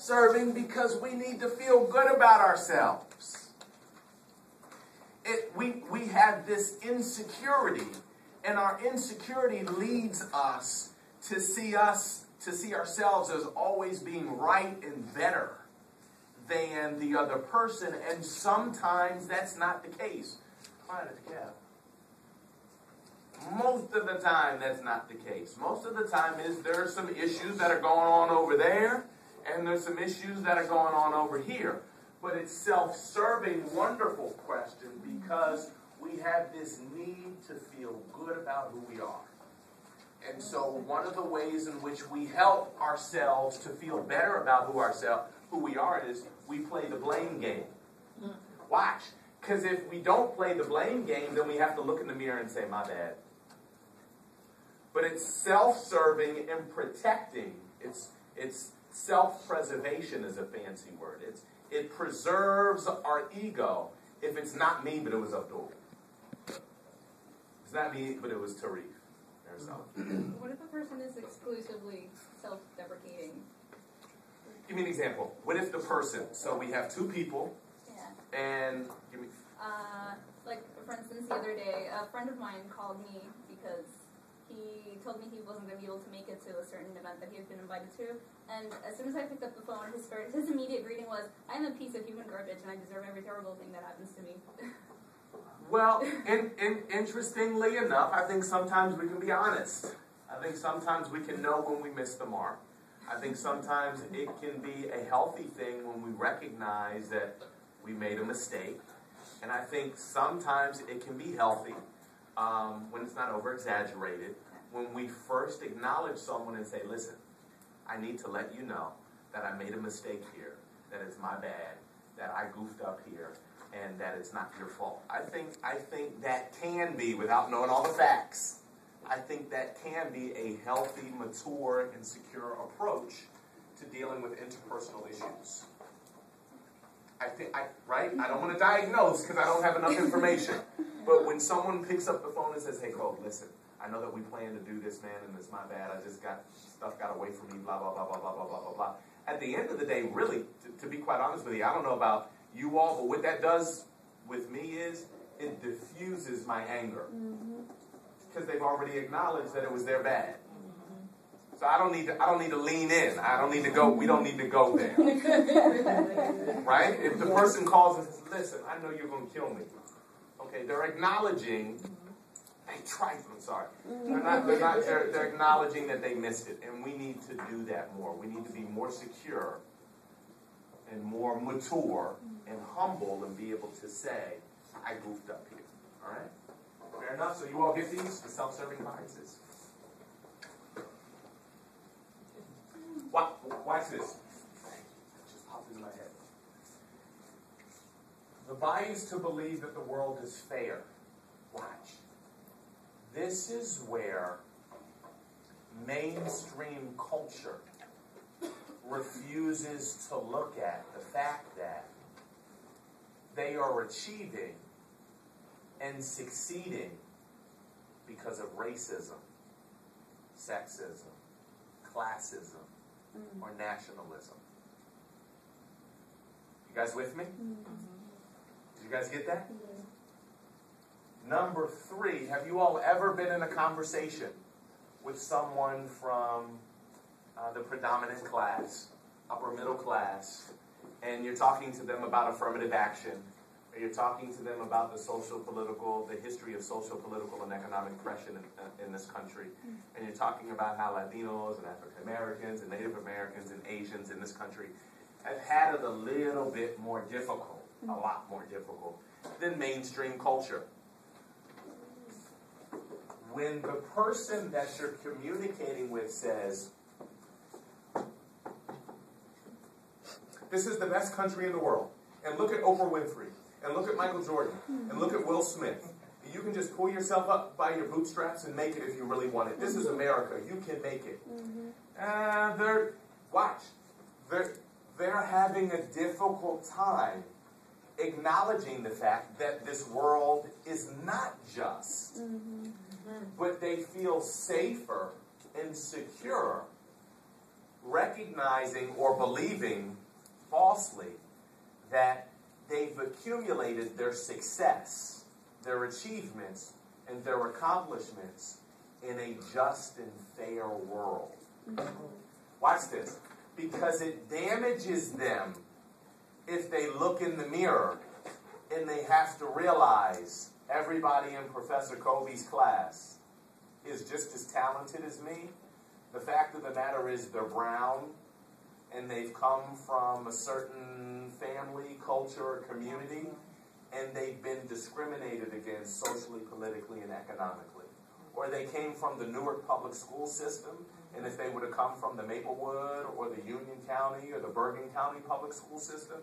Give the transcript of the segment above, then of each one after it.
self-serving because we need to feel good about ourselves. We have this insecurity, and our insecurity leads us to see ourselves as always being right and better than the other person, and sometimes that's not the case. Most of the time that's not the case. Most of the time there are some issues that are going on over there, and there's some issues that are going on over here. But it's self-serving, wonderful question, because we have this need to feel good about who we are. And so one of the ways in which we help ourselves to feel better about who we are is we play the blame game. Watch. Because if we don't play the blame game, then we have to look in the mirror and say, my bad. But it's self-serving and protecting. It's self-preservation is a fancy word. It preserves our ego if it's not me, but it was Abdul. It's not me, but it was Tariq. What if a person is exclusively self-deprecating? Give me an example. What if the person, so we have two people, and give me... like, for instance, the other day, a friend of mine called me because he told me he wasn't going to be able to make it to a certain event that he had been invited to, and as soon as I picked up the phone, his immediate greeting was, I'm a piece of human garbage, and I deserve every terrible thing that happens to me. Well, interestingly enough, I think sometimes we can be honest. I think sometimes we can know when we miss the mark. I think sometimes it can be a healthy thing when we recognize that we made a mistake. And I think sometimes it can be healthy when it's not over-exaggerated. When we first acknowledge someone and say, listen, I need to let you know that I made a mistake here, that it's my bad, that I goofed up here, and that it's not your fault. I think that can be, without knowing all the facts, I think that can be a healthy, mature, and secure approach to dealing with interpersonal issues. Right? I don't want to diagnose because I don't have enough information. But when someone picks up the phone and says, hey, Cole, listen, I know that we plan to do this, man, and it's my bad. I just stuff got away from me, blah, blah, blah, blah, blah, blah, blah, blah, blah. At the end of the day, really, to be quite honest with you, I don't know about you all, but what that does with me is it diffuses my anger. Because they've already acknowledged that it was their bad. So I don't need to lean in. I don't need to go, we don't need to go there. Right? If the person calls and says, listen, I know you're going to kill me. Okay, they're acknowledging, they're acknowledging that they missed it. And we need to do that more. We need to be more secure and more mature and humble and be able to say, I goofed up here. All right? Fair enough? So you all get these? The self-serving biases. Watch this. It just popped into my head. The bias to believe that the world is fair. Watch. This is where mainstream culture refuses to look at the fact that they are achieving and succeeding because of racism, sexism, classism, or nationalism. You guys with me? Did you guys get that? Number 3, have you all ever been in a conversation with someone from the predominant class, upper middle class, and you're talking to them about affirmative action, or you're talking to them about the history of social, political, and economic oppression in this country, and you're talking about how Latinos and African Americans and Native Americans and Asians in this country have had it a little bit more difficult, a lot more difficult, than mainstream culture. When the person that you're communicating with says, this is the best country in the world, and look at Oprah Winfrey, and look at Michael Jordan, and look at Will Smith. You can just pull yourself up by your bootstraps and make it if you really want it. This is America. You can make it. They're having a difficult time acknowledging the fact that this world is not just. But they feel safer and secure recognizing or believing falsely that they've accumulated their success, their achievements, and their accomplishments in a just and fair world. Watch this. Because it damages them if they look in the mirror and they have to realize everybody in Professor Kobe's class is just as talented as me. The fact of the matter is they're brown and they've come from a certain family, culture, or community, and they've been discriminated against socially, politically, and economically. Or they came from the Newark public school system, and if they would have come from the Maplewood or the Union County or the Bergen County public school system,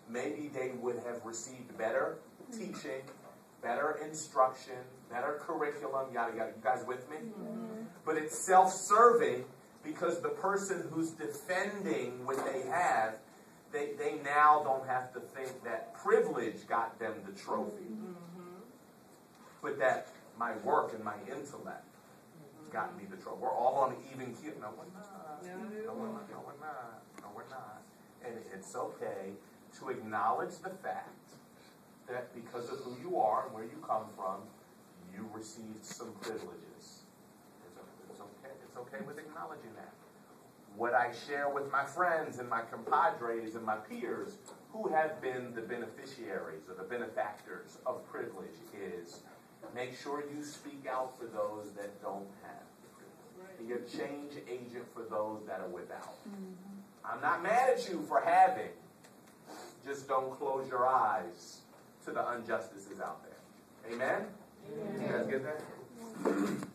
maybe they would have received better teaching, better instruction, better curriculum, yada yada. You guys with me? But it's self-serving because the person who's defending what they have, they now don't have to think that privilege got them the trophy, but that my work and my intellect got me the trophy. We're all on an even keel. No, we're not. No, we're not. No, we're not. No, we're not. And it's okay to acknowledge the fact that because of who you are and where you come from, you received some privileges. It's okay. It's okay with acknowledging that. What I share with my friends and my compadres and my peers who have been the beneficiaries or the benefactors of privilege is make sure you speak out for those that don't have privilege. Be a change agent for those that are without. I'm not mad at you for having. Just don't close your eyes to the injustices out there. Amen? You guys get that?